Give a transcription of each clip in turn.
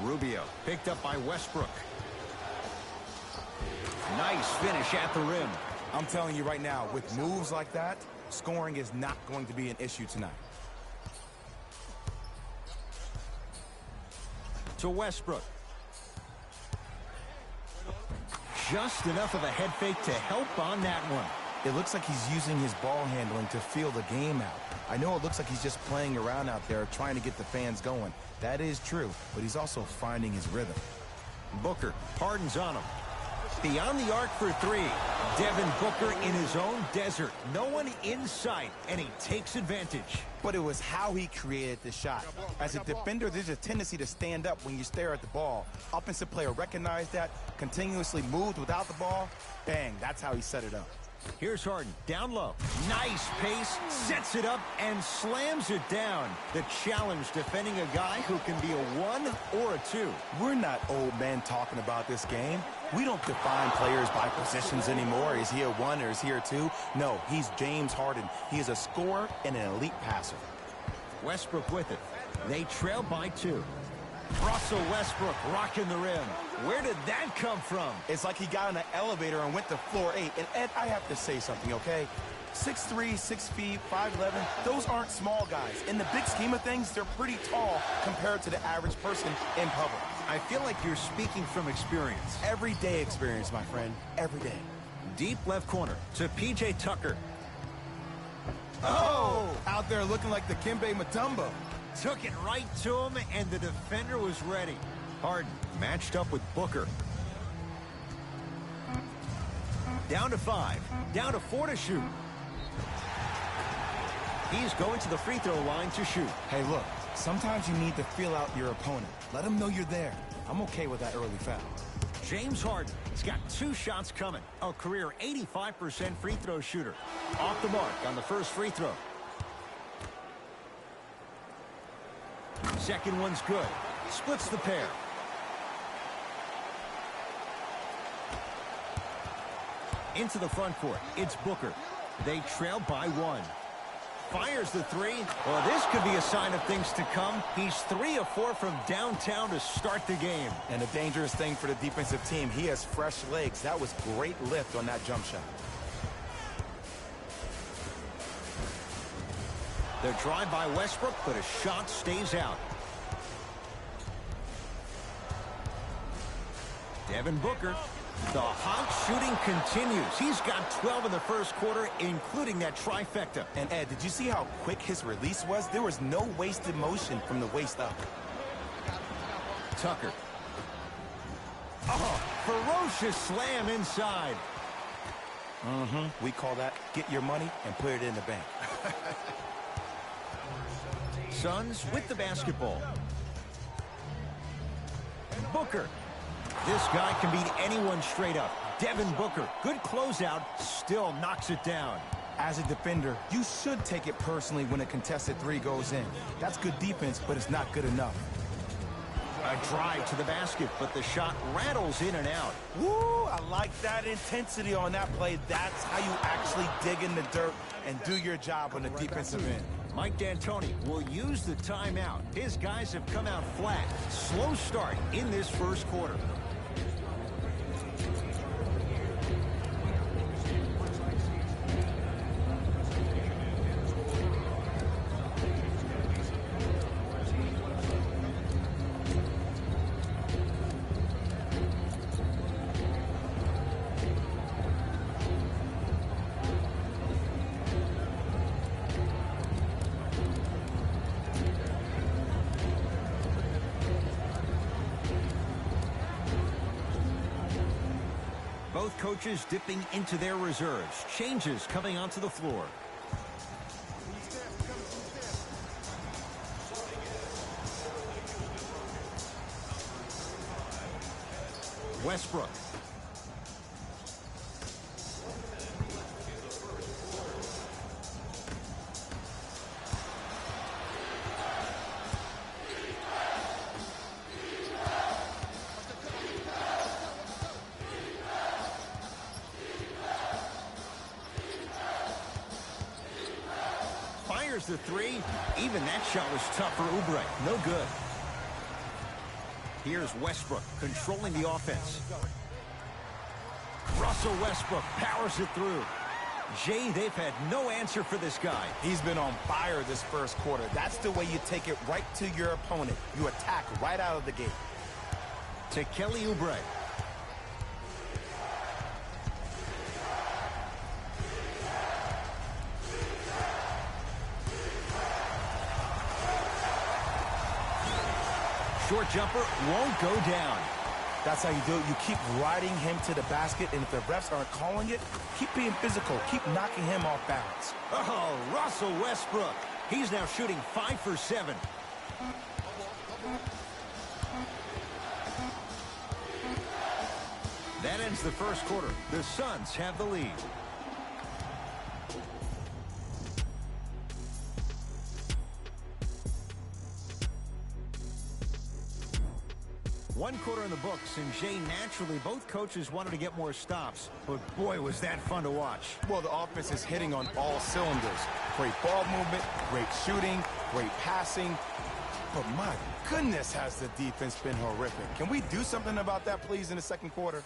Rubio picked up by Westbrook. Nice finish at the rim. I'm telling you right now, with moves like that, scoring is not going to be an issue tonight. To Westbrook. Just enough of a head fake to help on that one. It looks like he's using his ball handling to feel the game out. I know it looks like he's just playing around out there trying to get the fans going. That is true, but he's also finding his rhythm. Booker, Harden's on him. Beyond the arc for three. Devin Booker in his own desert. No one in sight, and he takes advantage. But it was how he created the shot. As a defender, there's a tendency to stand up when you stare at the ball. Offensive player recognized that, continuously moved without the ball. Bang, that's how he set it up. Here's Harden, down low. Nice pace, sets it up, and slams it down. The challenge defending a guy who can be a 1 or a 2. We're not old men talking about this game. We don't define players by positions anymore. Is he a 1 or is he a 2? No, he's James Harden. He is a scorer and an elite passer. Westbrook with it. They trail by 2. Russell Westbrook rocking the rim. Where did that come from? It's like he got in an elevator and went to floor 8. And Ed, I have to say something, okay? 6'3", 6 feet, 5'11", those aren't small guys. In the big scheme of things, they're pretty tall compared to the average person in public. I feel like you're speaking from experience. Everyday experience, my friend. Every day. Deep left corner to P.J. Tucker. Oh! Out there looking like the Kimbe Mutombo. Took it right to him, and the defender was ready. Harden matched up with Booker. Down to 5. Down to 4 to shoot. He's going to the free throw line to shoot. Hey, look, sometimes you need to feel out your opponent. Let him know you're there. I'm okay with that early foul. James Harden has got 2 shots coming. A career 85% free throw shooter. Off the mark on the first free throw. Second one's good. Splits the pair. Into the front court. It's Booker. They trail by 1. Fires the 3. Well, this could be a sign of things to come. He's 3 of 4 from downtown to start the game. And a dangerous thing for the defensive team, he has fresh legs. That was great lift on that jump shot. The drive by Westbrook, but a shot stays out. Devin Booker. The hot shooting continues. He's got 12 in the first quarter, including that trifecta. And Ed, did you see how quick his release was? There was no wasted motion from the waist up. Tucker. Oh, ferocious slam inside. We call that get your money and put it in the bank. Suns with the basketball. Booker. This guy can beat anyone straight up. Devin Booker, good closeout, still knocks it down. As a defender, you should take it personally when a contested 3 goes in. That's good defense, but it's not good enough. A drive to the basket, but the shot rattles in and out. Woo! I like that intensity on that play. That's how you actually dig in the dirt and do your job on the defensive end. Mike D'Antoni will use the timeout. His guys have come out flat. Slow start in this first quarter. Both coaches dipping into their reserves. Changes coming onto the floor. Westbrook. Fires the 3. Even that shot was tough for Oubre. No good. Here's Westbrook controlling the offense. Russell Westbrook powers it through. Jay, they've had no answer for this guy. He's been on fire this first quarter. That's the way you take it right to your opponent. You attack right out of the gate. To Kelly Oubre. Short jumper won't go down. That's how you do it. You keep riding him to the basket, and if the refs aren't calling it, keep being physical. Keep knocking him off balance. Oh, Russell Westbrook. He's now shooting 5 for 7. That ends the first quarter. The Suns have the lead. One quarter in the books, and Jay, naturally, both coaches wanted to get more stops. But boy, was that fun to watch. Well, the offense is hitting on all cylinders. Great ball movement, great shooting, great passing. But my goodness, has the defense been horrific. Can we do something about that, please, in the second quarter?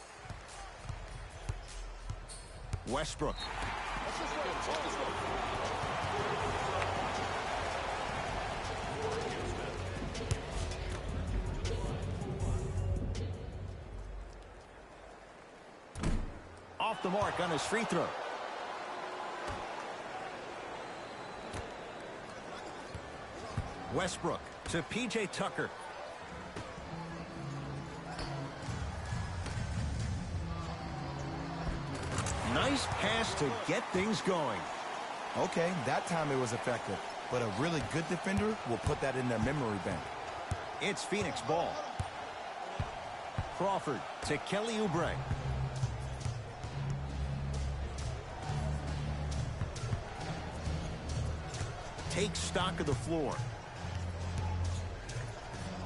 Westbrook. Off the mark on his free throw. Westbrook to P.J. Tucker. Nice pass to get things going. Okay, that time it was effective. But a really good defender will put that in their memory bank. It's Phoenix ball. Crawford to Kelly Oubre. Take stock of the floor.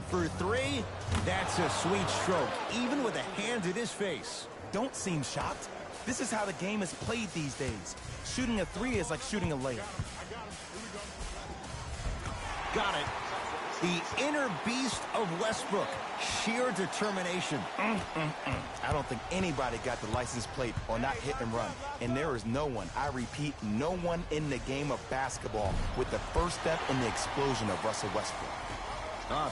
For 3, that's a sweet stroke, even with a hand in his face. Don't seem shocked. This is how the game is played these days. Shooting a 3 is like shooting a layup. Got it. The inner beast of Westbrook. Sheer determination. I don't think anybody got the license plate on that hit and run. And there is no one, I repeat, no one in the game of basketball with the first step in the explosion of Russell Westbrook.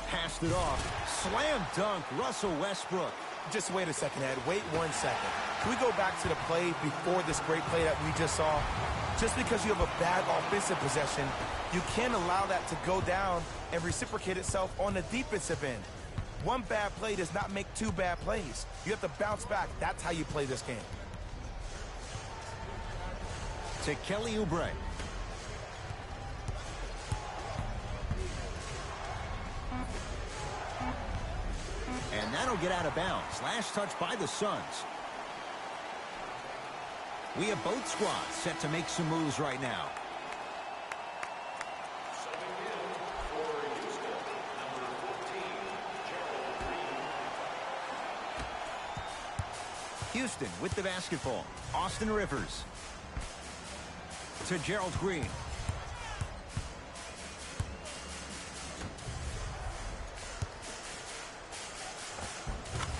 Passed it off. Slam dunk, Russell Westbrook. Just wait a second, Ed. Wait 1 second. Can we go back to the play before this great play that we just saw? Just because you have a bad offensive possession, you can't allow that to go down and reciprocate itself on the defensive end. One bad play does not make 2 bad plays. You have to bounce back. That's how you play this game. To Kelly Oubre. And that'll get out of bounds. Last touch by the Suns. We have both squads set to make some moves right now. Houston with the basketball. Austin Rivers. To Gerald Green.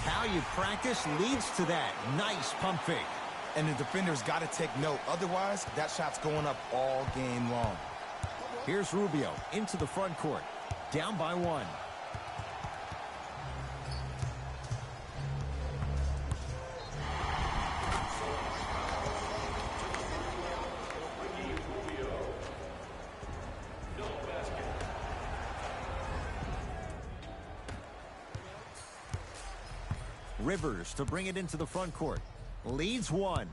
How you practice leads to that. Nice pump fake. And the defender's got to take note. Otherwise, that shot's going up all game long. Here's Rubio into the front court. Down by 1. Rivers to bring it into the front court. Leads 1.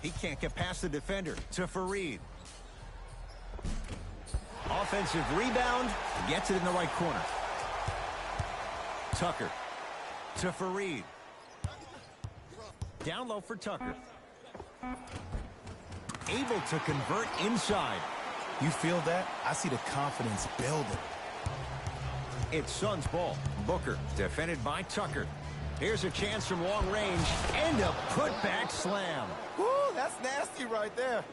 He can't get past the defender. To Fareed. Offensive rebound. Gets it in the right corner. Tucker. To Fareed. Down low for Tucker. Able to convert inside. You feel that? I see the confidence building. It's Suns ball. Booker defended by Tucker. Here's a chance from long range and a putback slam. Woo, that's nasty right there.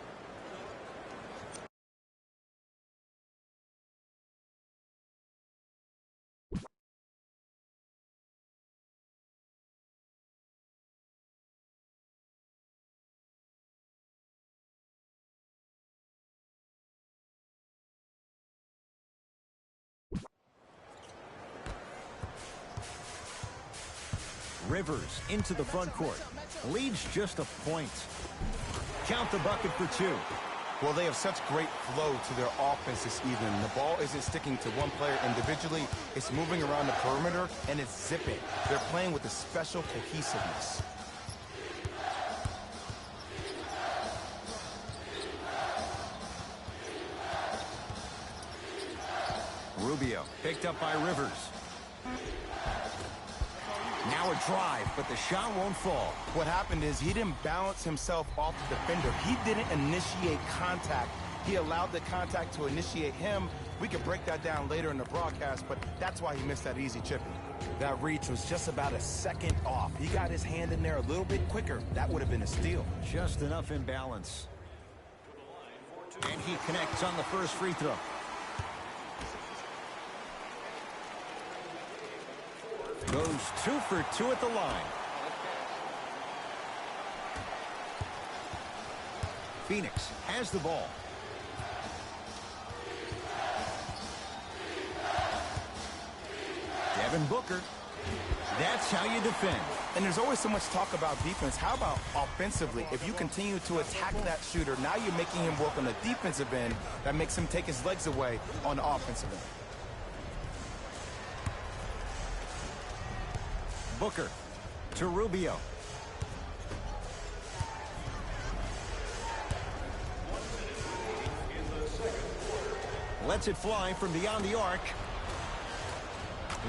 Rivers into the front court. Leads just a point. Count the bucket for 2. Well, they have such great flow to their offense this evening. The ball isn't sticking to one player individually. It's moving around the perimeter, and it's zipping. They're playing with a special cohesiveness. Rubio picked up by Rivers. Now a drive, but the shot won't fall. What happened is he didn't balance himself off the defender. He didn't initiate contact. He allowed the contact to initiate him. We could break that down later in the broadcast, but that's why he missed that easy chipping. That reach was just about a second off. He got his hand in there a little bit quicker. That would have been a steal. Just enough imbalance. And he connects on the first free throw. Goes 2 for 2 at the line. Phoenix has the ball. Devin Booker. That's how you defend. And there's always so much talk about defense. How about offensively? If you continue to attack that shooter, now you're making him work on the defensive end. That makes him take his legs away on the offensive end. Booker to Rubio. Lets it fly from beyond the arc.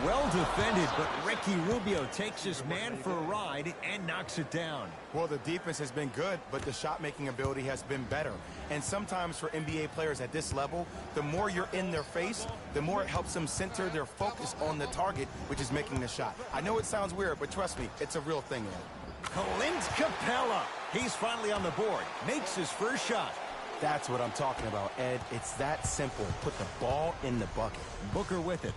Well defended, but Ricky Rubio takes his man for a ride and knocks it down. Well, the defense has been good, but the shot-making ability has been better. And sometimes for NBA players at this level, the more you're in their face, the more it helps them center their focus on the target, which is making the shot. I know it sounds weird, but trust me, it's a real thing, Ed. Clint Capella. He's finally on the board. Makes his first shot. That's what I'm talking about, Ed. It's that simple. Put the ball in the bucket. Booker with it.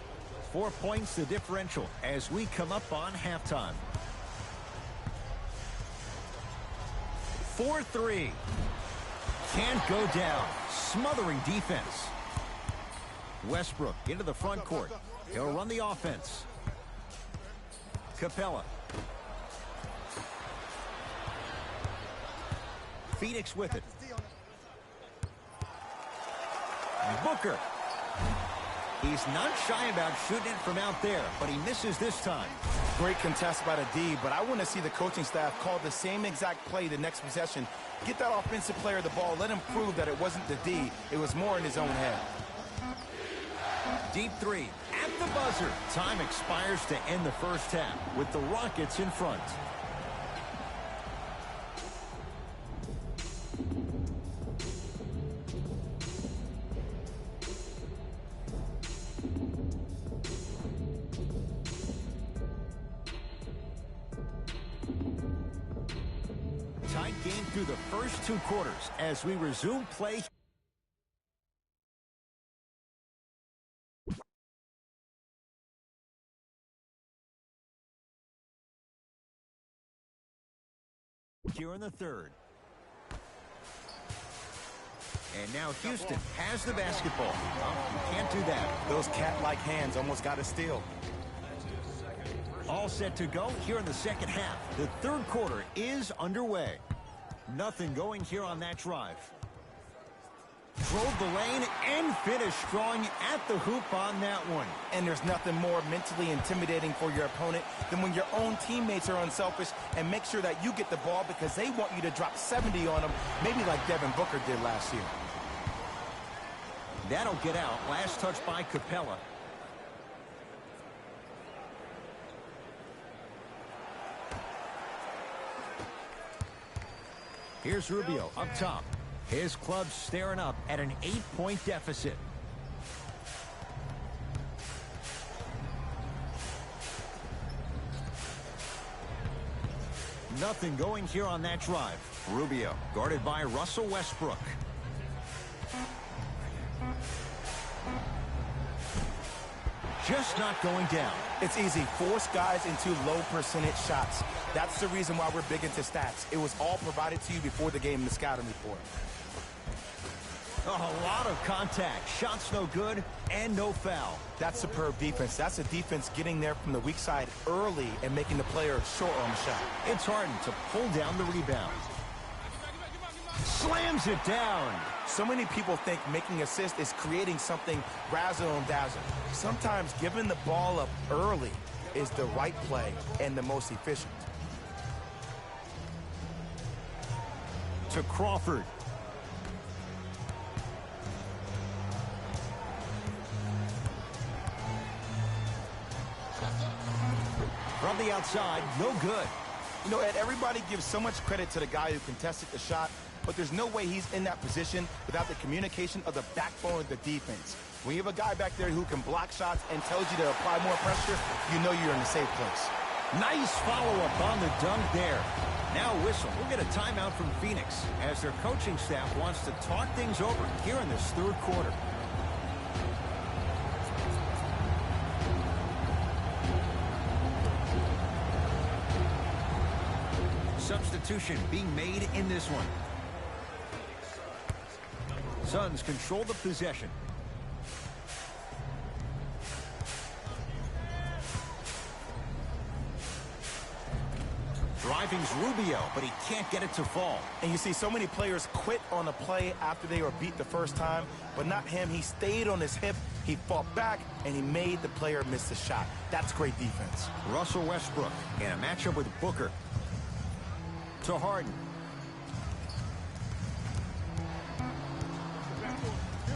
4 points the differential as we come up on halftime. 4-3. Can't go down. Smothering defense. Westbrook into the front court. He'll run the offense. Capella. Phoenix with it. Booker. He's not shy about shooting it from out there, but he misses this time. Great contest by the D, but I want to see the coaching staff call the same exact play the next possession. Get that offensive player the ball. Let him prove that it wasn't the D. It was more in his own head. Deep three at the buzzer. Time expires to end the first half with the Rockets in front. Tight game through the first 2 quarters as we resume play. Here in the third. And now Houston has the basketball. You can't do that. Those cat-like hands almost got a steal. All set to go here in the second half. The third quarter is underway. Nothing going here on that drive. Drove the lane and finished strong at the hoop on that one. And there's nothing more mentally intimidating for your opponent than when your own teammates are unselfish and make sure that you get the ball because they want you to drop 70 on them, maybe like Devin Booker did last year. That'll get out. Last touch by Capella. Here's Rubio up top. His club's staring up at an 8-point deficit. Nothing going here on that drive. Rubio guarded by Russell Westbrook. Just not going down. It's easy. Force guys into low percentage shots. That's the reason why we're big into stats. It was all provided to you before the game in the scouting report. A lot of contact. Shots no good and no foul. That's superb defense. That's a defense getting there from the weak side early and making the player short on the shot. It's Harden to pull down the rebound. Slams it down. So many people think making assists is creating something razzle and dazzle. Sometimes giving the ball up early is the right play and the most efficient. To Crawford. From the outside, no good. You know, Ed, everybody gives so much credit to the guy who contested the shot, but there's no way he's in that position without the communication of the backbone of the defense. When you have a guy back there who can block shots and tells you to apply more pressure, you know you're in a safe place. Nice follow-up on the dunk there. Now whistle. We'll get a timeout from Phoenix as their coaching staff wants to talk things over here in this third quarter. Substitution being made in this one. Suns control the possession. Driving's Rubio, but he can't get it to fall. And you see so many players quit on a play after they were beat the first time, but not him. He stayed on his hip, he fought back, and he made the player miss the shot. That's great defense. Russell Westbrook in a matchup with Booker. To Harden.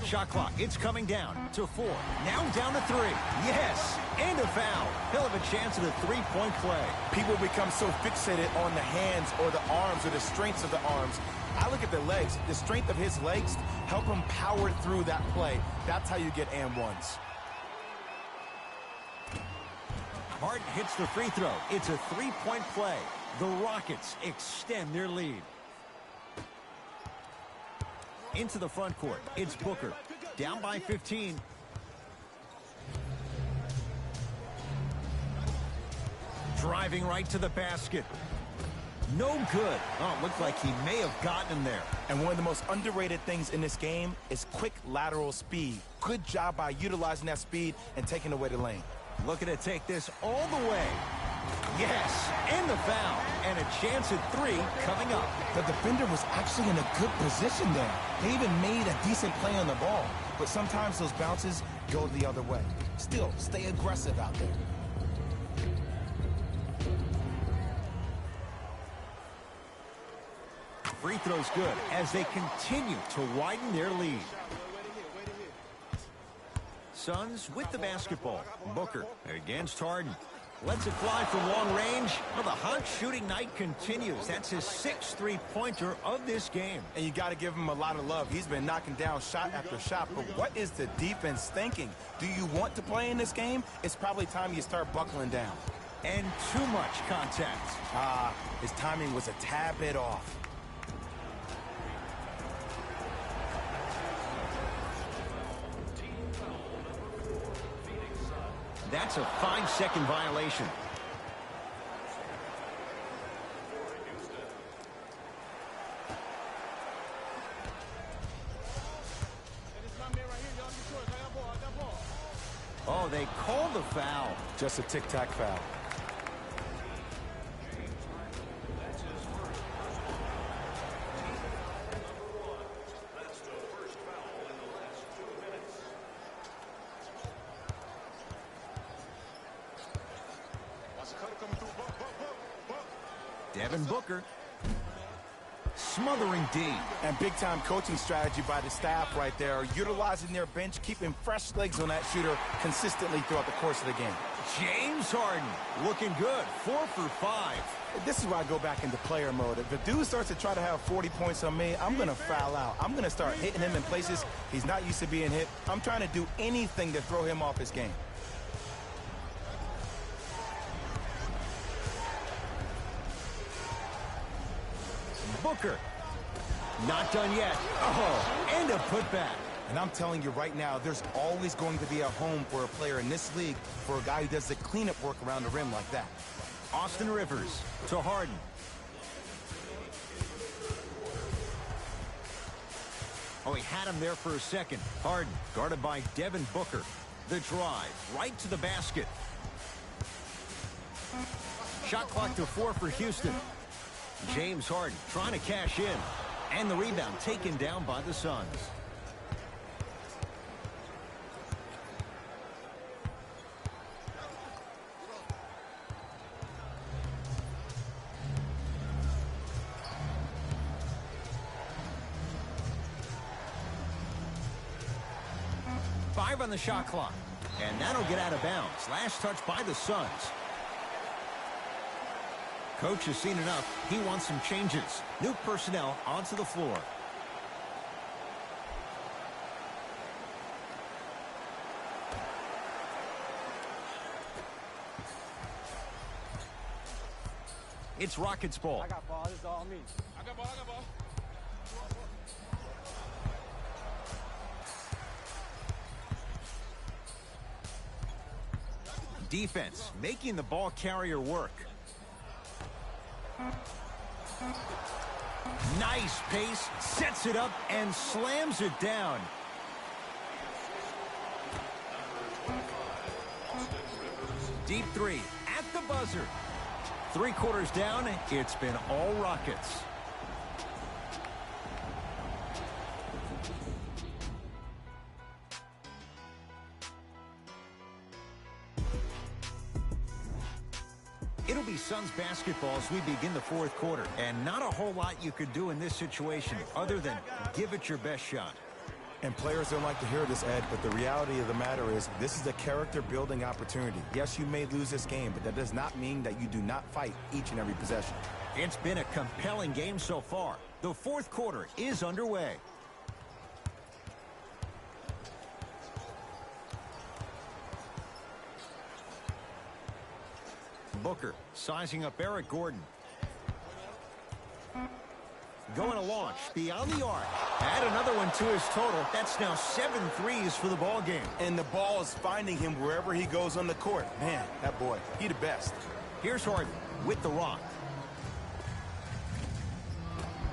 Shot clock, it's coming down to 4. Now down to 3. Yes, and a foul. He'll have a chance at a three-point play. People become so fixated on the hands or the arms or the strengths of the arms. I look at the legs. The strength of his legs help him power through that play. That's how you get and ones. Harden hits the free throw. It's a three-point play. The Rockets extend their lead. Into the front court, it's Booker. Down by 15. Driving right to the basket. No good. Oh, it looked like he may have gotten him there. And one of the most underrated things in this game is quick lateral speed. Good job by utilizing that speed and taking away the lane. Looking to take this all the way. Yes, and the foul. And a chance at 3 coming up. The defender was actually in a good position there. They even made a decent play on the ball. But sometimes those bounces go the other way. Still, stay aggressive out there. Free throw's good as they continue to widen their lead. Suns with the basketball. Booker against Harden. Lets it fly from long range. Well, the hot shooting night continues. That's his 6th three-pointer of this game. And you got to give him a lot of love. He's been knocking down shot after shot. But what is the defense thinking? Do you want to play in this game? It's probably time you start buckling down. And too much contact. His timing was a tad bit off. That's a 5-second violation. Oh, they called the foul. Just a tic-tac foul. Devin Booker. Smothering D. And big-time coaching strategy by the staff right there, utilizing their bench, keeping fresh legs on that shooter consistently throughout the course of the game. James Harden looking good. 4 for 5. This is why I go back into player mode. If the dude starts to try to have 40 points on me, I'm going to foul out. I'm going to start hitting him in places he's not used to being hit. I'm trying to do anything to throw him off his game. Booker. Not done yet. Oh, and a putback. And I'm telling you right now, there's always going to be a home for a player in this league for a guy who does the cleanup work around the rim like that. Austin Rivers to Harden. Oh, he had him there for a second. Harden, guarded by Devin Booker. The drive, right to the basket. Shot clock to 4 for Houston. James Harden trying to cash in. And the rebound taken down by the Suns. On the shot clock, and that'll get out of bounds. Last touch by the Suns. Coach has seen enough. He wants some changes. New personnel onto the floor. It's Rockets ball. I got ball. This is all me. I got ball. Defense making the ball carrier work. Nice pace, sets it up and slams it down. Deep three at the buzzer. 3 quarters down, it's been all Rockets. It'll be Suns basketball as we begin the 4th quarter, and not a whole lot you could do in this situation other than give it your best shot. And players don't like to hear this, Ed, but the reality of the matter is this is a character-building opportunity. Yes, you may lose this game, but that does not mean that you do not fight each and every possession. It's been a compelling game so far. The 4th quarter is underway. Booker sizing up Eric Gordon. Going to launch beyond the arc. Add another one to his total. That's now 7 threes for the ball game. And the ball is finding him wherever he goes on the court. Man, that boy, he the best. Here's Harden with the rock.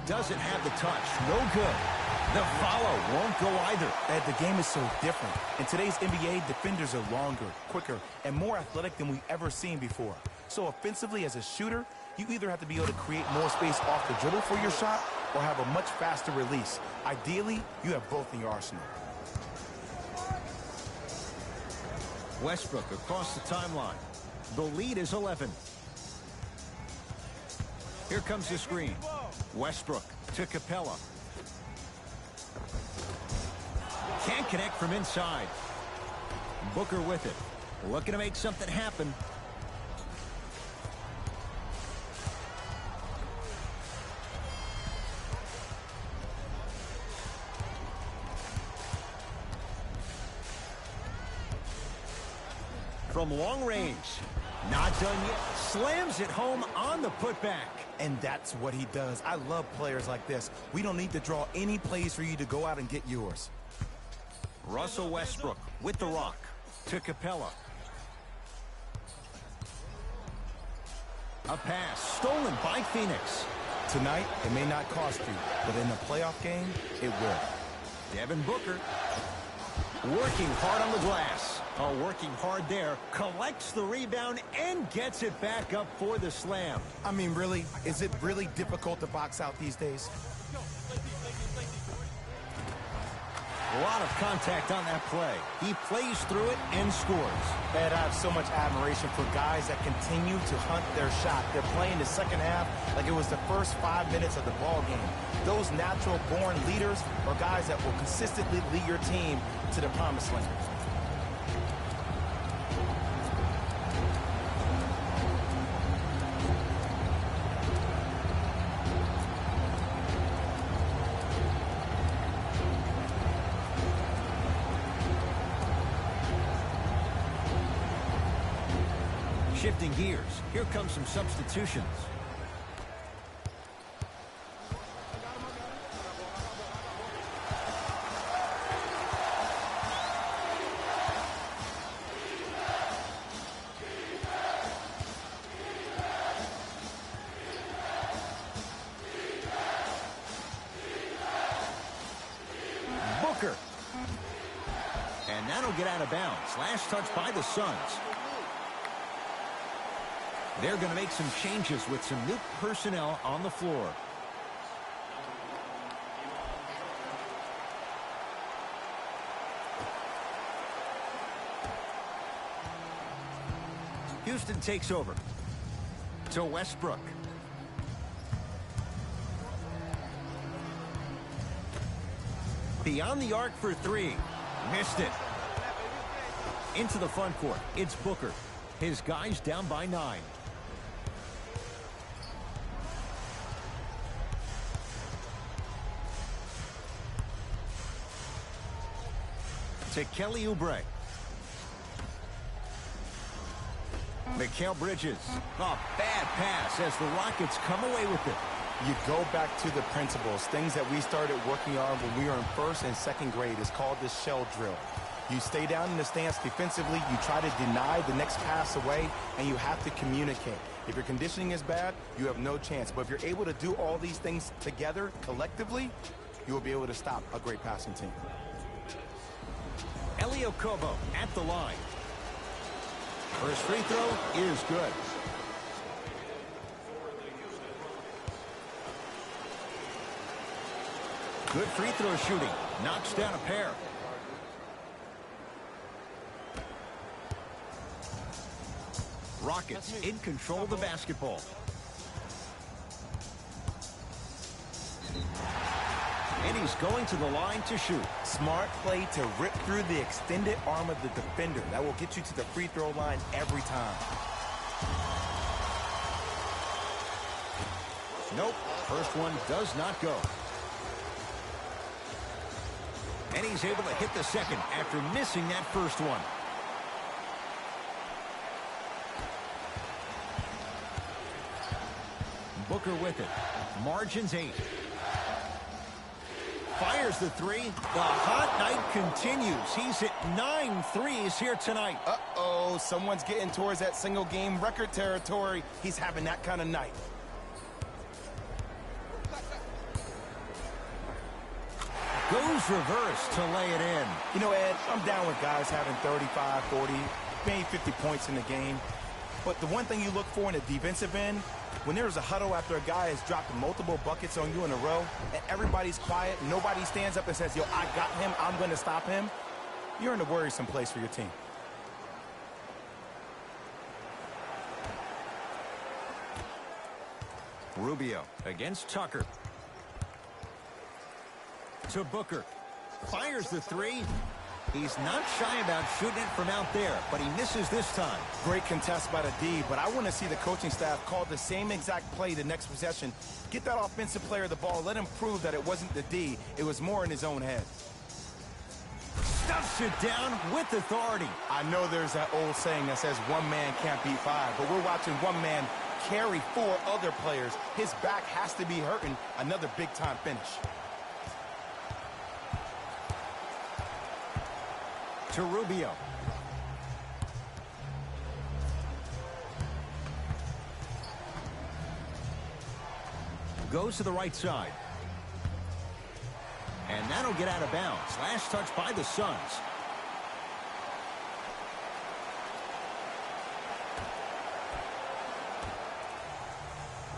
Doesn't have the touch. No good. The follow won't go either. Ed, the game is so different. In today's NBA, defenders are longer, quicker, and more athletic than we've ever seen before. So offensively, as a shooter, you either have to be able to create more space off the dribble for your shot or have a much faster release. Ideally, you have both in your arsenal. Westbrook across the timeline. The lead is 11. Here comes the screen. Westbrook to Capella. Can't connect from inside. Booker with it. Looking to make something happen. From long range. Not done yet. Slams it home on the putback. And that's what he does. I love players like this. We don't need to draw any plays for you to go out and get yours. Russell Westbrook with the rock to Capella. A pass stolen by Phoenix. Tonight, it may not cost you, but in a playoff game, it will. Devin Booker working hard on the glass. Oh, working hard there. Collects the rebound and gets it back up for the slam. I mean, really, is it really difficult to box out these days? A lot of contact on that play. He plays through it and scores. Ed, I have so much admiration for guys that continue to hunt their shot. They're playing the second half like it was the first 5 minutes of the ball game. Those natural-born leaders are guys that will consistently lead your team to the promised land. Shifting gears, here comes some substitutions. Booker. And that'll get out of bounds. Last touch by the Suns. They're going to make some changes with some new personnel on the floor. Houston takes over. To Westbrook. Beyond the arc for three. Missed it. Into the front court. It's Booker. His guys down by 9. To Kelly Oubre. Mikal Bridges. Oh, bad pass as the Rockets come away with it. You go back to the principles, things that we started working on when we were in first and second grade. It's called the shell drill. You stay down in the stance defensively, you try to deny the next pass away, and you have to communicate. If your conditioning is bad, you have no chance. But if you're able to do all these things together, collectively, you will be able to stop a great passing team. Elio Kobo at the line. First free throw is good. Good free throw shooting. Knocks down a pair. Rockets in control of the basketball. And he's going to the line to shoot. Smart play to rip through the extended arm of the defender. That will get you to the free throw line every time. Nope. First one does not go. And he's able to hit the second after missing that first one. Booker with it. Margins 8. Fires the three. The hot night continues. He's hit 9 threes here tonight. Uh-oh, someone's getting towards that single game record territory. He's having that kind of night. Goes reverse to lay it in. You know, Ed, I'm down with guys having 35, 40, maybe 50 points in the game. But the one thing you look for in the defensive end, when there's a huddle after a guy has dropped multiple buckets on you in a row, and everybody's quiet, nobody stands up and says, yo, I got him, I'm going to stop him, you're in a worrisome place for your team. Rubio against Tucker. To Booker. Fires the three. He's not shy about shooting it from out there, but he misses this time. Great contest by the D, but I want to see the coaching staff call the same exact play the next possession. Get that offensive player the ball. Let him prove that it wasn't the D. It was more in his own head. Stuffs it down with authority. I know there's that old saying that says one man can't beat 5, but we're watching one man carry 4 other players. His back has to be hurting. Another big-time finish. To Rubio. Goes to the right side. And that'll get out of bounds. Last touch by the Suns.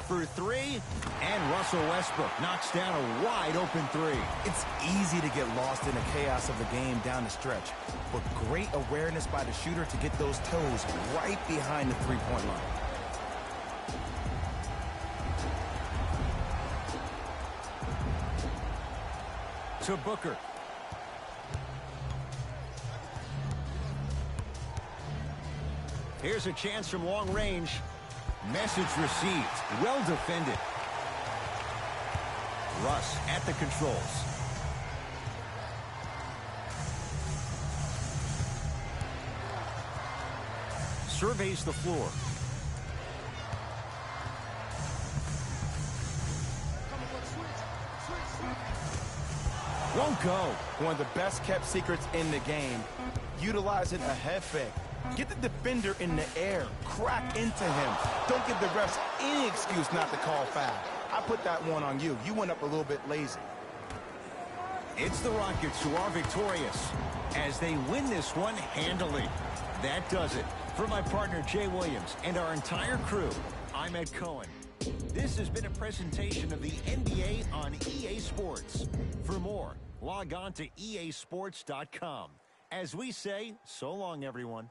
For 3, and Russell Westbrook knocks down a wide-open 3. It's easy to get lost in the chaos of the game down the stretch, but great awareness by the shooter to get those toes right behind the three-point line. To Booker. Here's a chance from long range. Message received. Well defended. Russ at the controls. Surveys the floor. Won't go. One of the best kept secrets in the game. Utilizing a head fake. Get the defender in the air. Crack into him. Don't give the refs any excuse not to call foul. I put that one on you. You went up a little bit lazy. It's the Rockets who are victorious as they win this one handily. That does it. For my partner, Jay Williams, and our entire crew, I'm Ed Cohen. This has been a presentation of the NBA on EA Sports. For more, log on to easports.com. As we say, so long, everyone.